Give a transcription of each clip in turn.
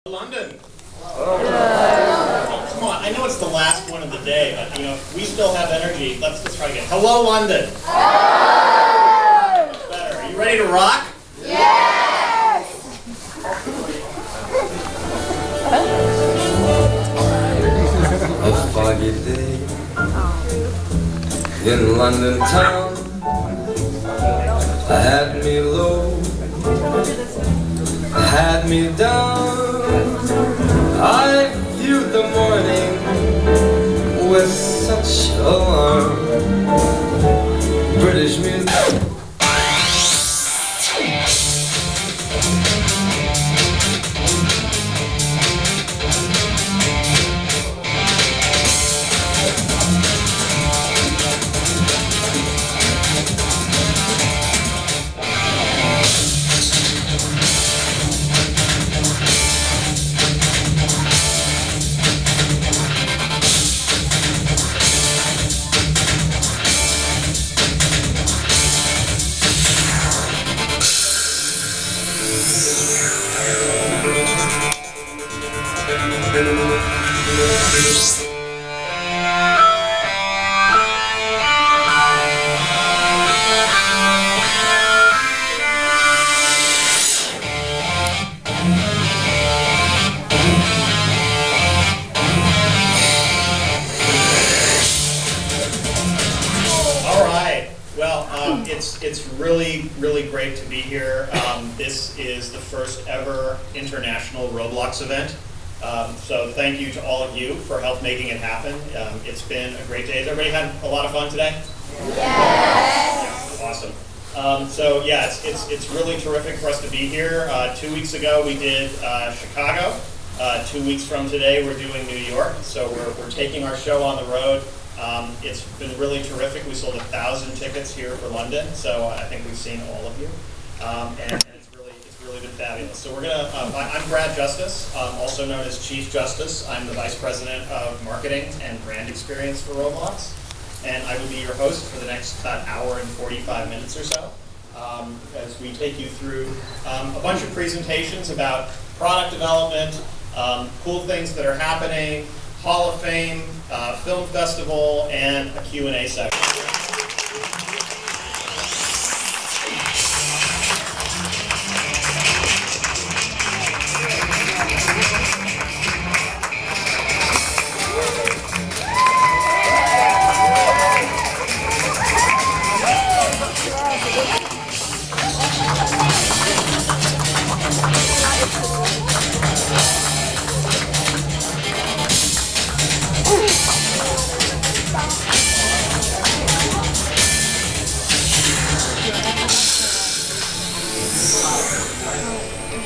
London. Oh, come on, I know it's the last one of the day, but we still have energy. Let's try again. Hello, London. Much better. Are you ready to rock? Yes! A foggy day in London town, had me low, had me down. I viewed the morning with such alarm. British music. It's really great to be here. This is the first ever international Roblox event. So thank you to all of you for help making it happen. It's been a great day. Has everybody had a lot of fun today? Yes! Yeah, awesome. So yeah, it's really terrific for us to be here. 2 weeks ago we did Chicago. 2 weeks from today we're doing New York. So we're taking our show on the road. It's been really terrific. We sold 1,000 tickets here for London, so I think we've seen all of you, and it's really been fabulous. So we're gonna. I'm Brad Justice, also known as Chief Justice. I'm the Vice President of Marketing and Brand Experience for Roblox, and I will be your host for the next hour and 45 minutes or so, as we take you through a bunch of presentations about product development, cool things that are happening, Hall of Fame, film festival, and a Q&A section.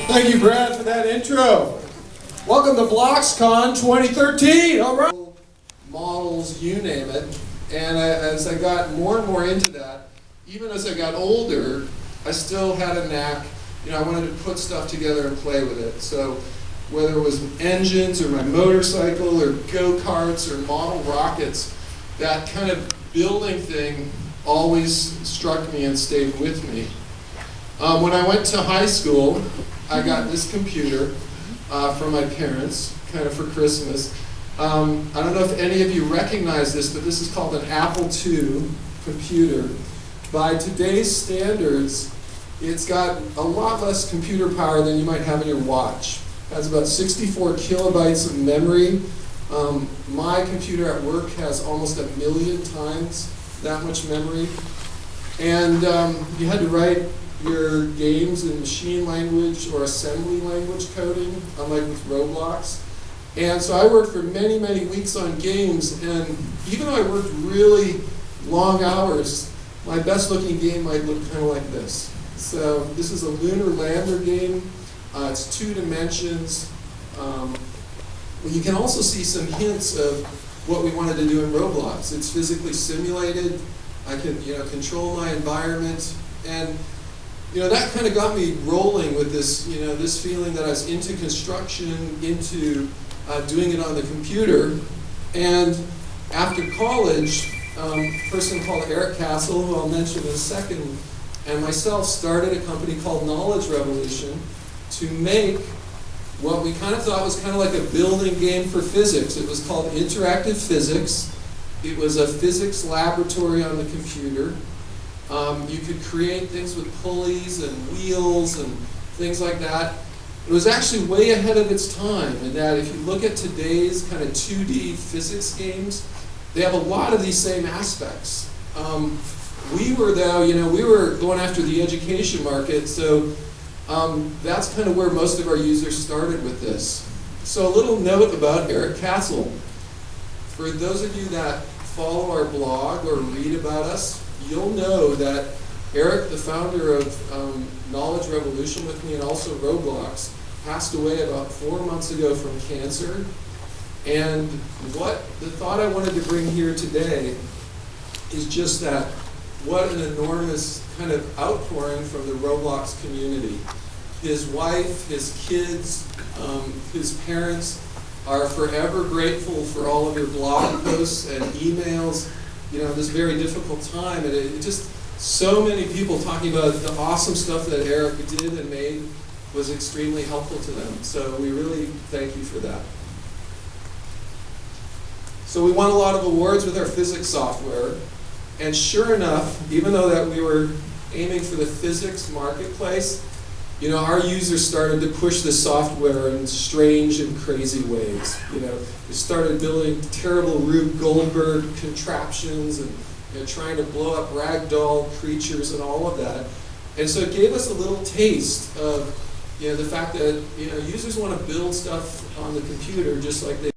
Thank you, Brad, for that intro. Welcome to Bloxcon 2013. All right. Models, you name it. And as I got more and more into that, even as I got older, I still had a knack. I wanted to put stuff together and play with it. So whether it was engines or my motorcycle or go-karts or model rockets, that kind of building thing always struck me and stayed with me. When I went to high school, I got this computer from my parents, kind of for Christmas. I don't know if any of you recognize this, but this is called an Apple II computer. By today's standards, it's got a lot less computer power than you might have in your watch. It has about 64 kilobytes of memory. My computer at work has almost 1 million times that much memory. And you had to write your games in machine language or assembly language coding, unlike with Roblox. And so I worked for many weeks on games, and even though I worked really long hours, my best looking game might look kind of like this. So this is a lunar lander game. It's 2 dimensions. You can also see some hints of what we wanted to do in Roblox. It's physically simulated. I can control my environment, and that kind of got me rolling with this, this feeling that I was into construction, into doing it on the computer. And after college, a person called Eric Castle, who I'll mention in a second, and myself started a company called Knowledge Revolution to make what we kind of thought was kind of like a building game for physics. It was called Interactive Physics. It was a physics laboratory on the computer. You could create things with pulleys and wheels and things like that. It was actually way ahead of its time in that if you look at today's kind of 2D physics games, they have a lot of these same aspects. We were, though, we were going after the education market, so that's kind of where most of our users started with this. So a little note about Eric Castle. For those of you that follow our blog or read about us, you'll know that Eric, the founder of Knowledge Revolution with me and also Roblox, passed away about 4 months ago from cancer. And the thought I wanted to bring here today is just that what an enormous kind of outpouring from the Roblox community. His wife, his kids, his parents are forever grateful for all of your blog posts and emails, this very difficult time. And it just, so many people talking about the awesome stuff that Eric did and made was extremely helpful to them. So we really thank you for that. So we won a lot of awards with our physics software. And sure enough, even though that we were aiming for the physics marketplace, our users started to push the software in strange and crazy ways. They started building terrible Rube Goldberg contraptions and trying to blow up ragdoll creatures and all of that. And so it gave us a little taste of the fact that users want to build stuff on the computer just like they